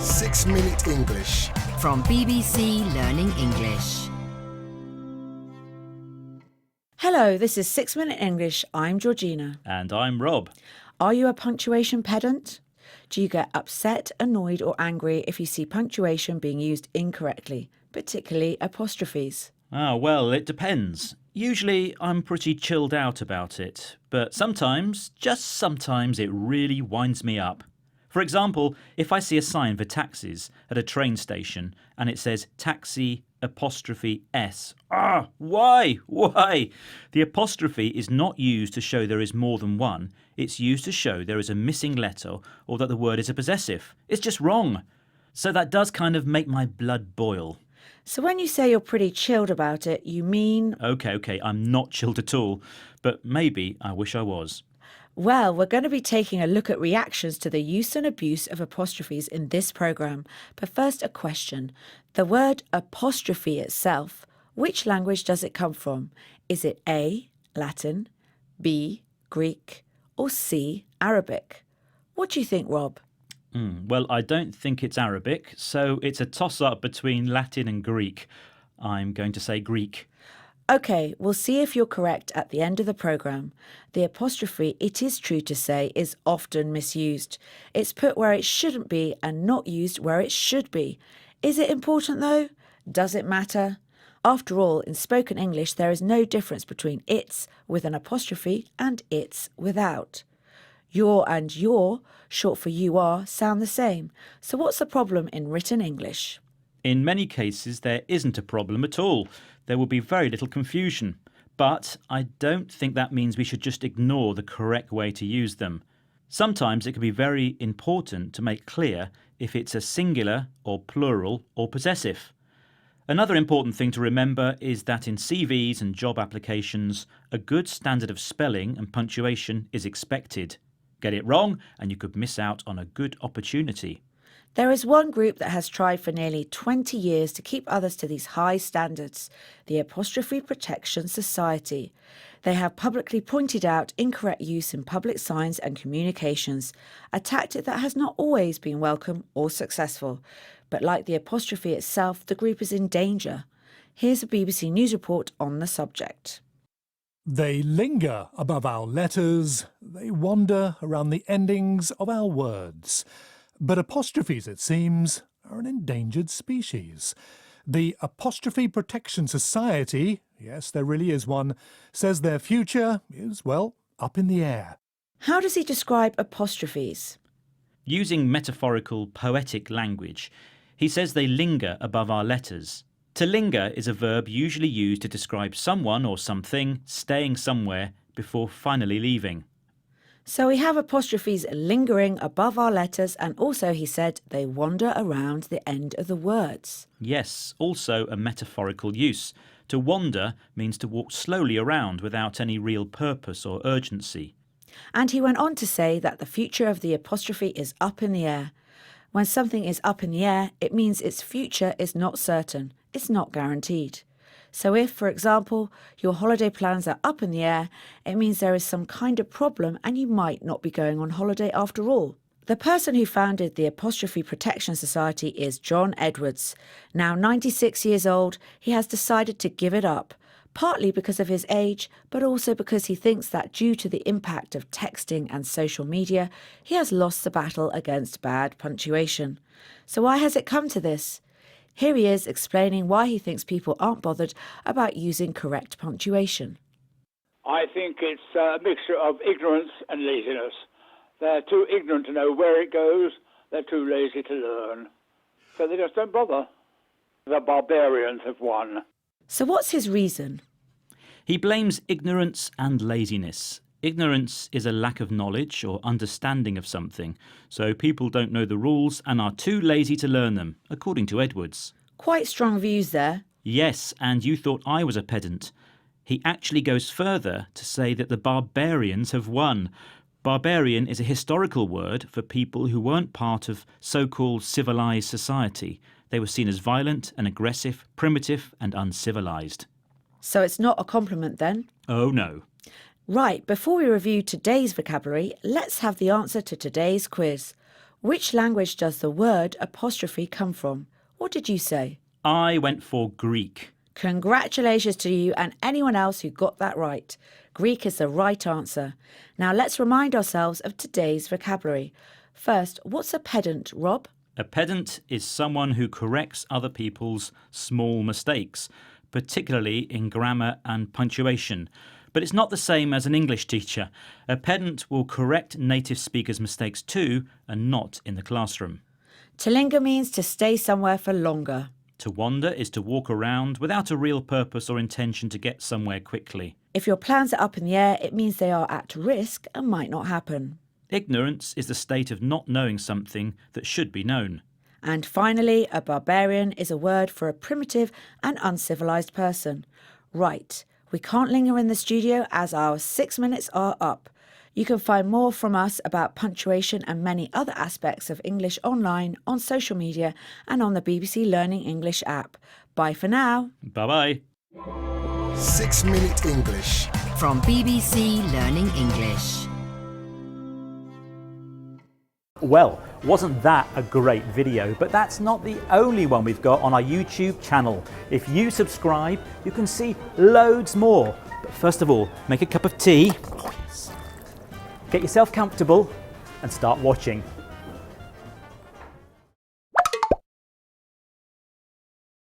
6-Minute English. From BBC Learning English. Hello, this is 6-Minute English. I'm Georgina. And I'm Rob. Are you a punctuation pedant? Do you get upset, annoyed or angry if you see punctuation being used incorrectly, particularly apostrophes? Well, it depends. Usually I'm pretty chilled out about it, but sometimes, just sometimes, it really winds me up. For example, if I see a sign for taxis at a train station and it says taxi apostrophe S. Why? The apostrophe is not used to show there is more than one. It's used to show there is a missing letter or that the word is a possessive. It's just wrong. So that does kind of make my blood boil. So when you say you're pretty chilled about it, you mean... Okay, I'm not chilled at all, but maybe I wish I was. Well, we're going to be taking a look at reactions to the use and abuse of apostrophes in this programme. But first, a question. The word apostrophe itself, which language does it come from? Is it A, Latin, B, Greek, or C, Arabic? What do you think, Rob? Well, I don't think it's Arabic, so it's a toss-up between Latin and Greek. I'm going to say Greek. OK, we'll see if you're correct at the end of the programme. The apostrophe, it is true to say, is often misused. It's put where it shouldn't be and not used where it should be. Is it important though? Does it matter? After all, in spoken English, there is no difference between it's with an apostrophe and it's without. Your and your, short for you are, sound the same. So what's the problem in written English? In many cases, there isn't a problem at all. There will be very little confusion. But I don't think that means we should just ignore the correct way to use them. Sometimes it can be very important to make clear if it's a singular or plural or possessive. Another important thing to remember is that in CVs and job applications, a good standard of spelling and punctuation is expected. Get it wrong and you could miss out on a good opportunity. There is one group that has tried for nearly 20 years to keep others to these high standards, the Apostrophe Protection Society. They have publicly pointed out incorrect use in public signs and communications, a tactic that has not always been welcome or successful. But like the apostrophe itself, the group is in danger. Here's a BBC News report on the subject. They linger above our letters, they wander around the endings of our words. But apostrophes, it seems, are an endangered species. The Apostrophe Protection Society, yes, there really is one, says their future is, well, up in the air. How does he describe apostrophes? Using metaphorical, poetic language, he says they linger above our letters. To linger is a verb usually used to describe someone or something staying somewhere before finally leaving. So we have apostrophes lingering above our letters, and also he said they wander around the end of the words. Yes, also a metaphorical use. To wander means to walk slowly around without any real purpose or urgency. And he went on to say that the future of the apostrophe is up in the air. When something is up in the air, it means its future is not certain. It's not guaranteed. So if, for example, your holiday plans are up in the air, it means there is some kind of problem and you might not be going on holiday after all. The person who founded the Apostrophe Protection Society is John Edwards. Now 96 years old, he has decided to give it up, partly because of his age, but also because he thinks that due to the impact of texting and social media, he has lost the battle against bad punctuation. So why has it come to this? Here he is explaining why he thinks people aren't bothered about using correct punctuation. I think it's a mixture of ignorance and laziness. They're too ignorant to know where it goes, they're too lazy to learn. So they just don't bother. The barbarians have won. So what's his reason? He blames ignorance and laziness. Ignorance is a lack of knowledge or understanding of something, so people don't know the rules and are too lazy to learn them, according to Edwards. Quite strong views there. Yes, and you thought I was a pedant. He actually goes further to say that the barbarians have won. Barbarian is a historical word for people who weren't part of so-called civilised society. They were seen as violent and aggressive, primitive and uncivilised. So it's not a compliment then? Oh no. Right, before we review today's vocabulary, let's have the answer to today's quiz. Which language does the word apostrophe come from? What did you say? I went for Greek. Congratulations to you and anyone else who got that right. Greek is the right answer. Now let's remind ourselves of today's vocabulary. First, what's a pedant, Rob? A pedant is someone who corrects other people's small mistakes, particularly in grammar and punctuation. But it's not the same as an English teacher. A pedant will correct native speakers' mistakes too, and not in the classroom. To linger means to stay somewhere for longer. To wander is to walk around without a real purpose or intention to get somewhere quickly. If your plans are up in the air, it means they are at risk and might not happen. Ignorance is the state of not knowing something that should be known. And finally, a barbarian is a word for a primitive and uncivilized person. Right, we can't linger in the studio as our 6 minutes are up. You can find more from us about punctuation and many other aspects of English online, on social media and on the BBC Learning English app. Bye for now. Bye-bye. 6 Minute English. From BBC Learning English. Well, wasn't that a great video? But that's not the only one we've got on our YouTube channel. If you subscribe, you can see loads more. But first of all, make a cup of tea, get yourself comfortable and start watching.